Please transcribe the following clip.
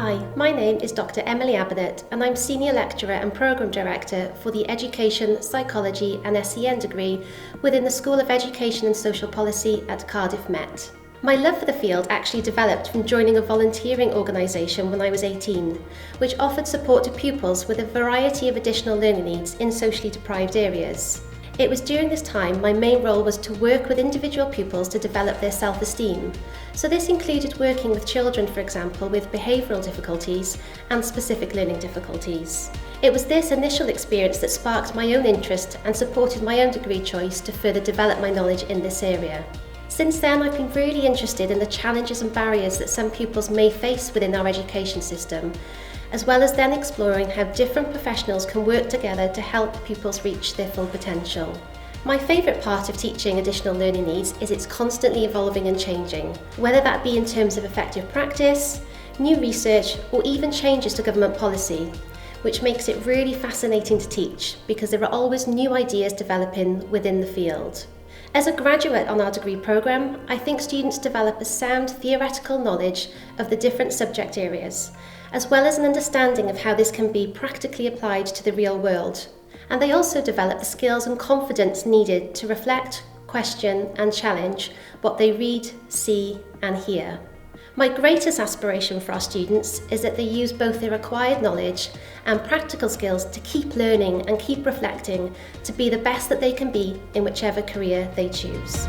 Hi, my name is Dr. Emily Abbinett and I'm Senior Lecturer and Programme Director for the Education, Psychology and SEN degree within the School of Education and Social Policy at Cardiff Met. My love for the field actually developed from joining a volunteering organisation when I was 18, which offered support to pupils with a variety of additional learning needs in socially deprived areas. It was during this time my main role was to work with individual pupils to develop their self-esteem. So this included working with children, for example, with behavioural difficulties and specific learning difficulties. It was this initial experience that sparked my own interest and supported my own degree choice to further develop my knowledge in this area. Since then, I've been really interested in the challenges and barriers that some pupils may face within our education system, as well as then exploring how different professionals can work together to help pupils reach their full potential. My favourite part of teaching additional learning needs is it's constantly evolving and changing, whether that be in terms of effective practice, new research, or even changes to government policy, which makes it really fascinating to teach because there are always new ideas developing within the field. As a graduate on our degree programme, I think students develop a sound theoretical knowledge of the different subject areas, as well as an understanding of how this can be practically applied to the real world. And they also develop the skills and confidence needed to reflect, question and challenge what they read, see and hear. My greatest aspiration for our students is that they use both their acquired knowledge and practical skills to keep learning and keep reflecting to be the best that they can be in whichever career they choose.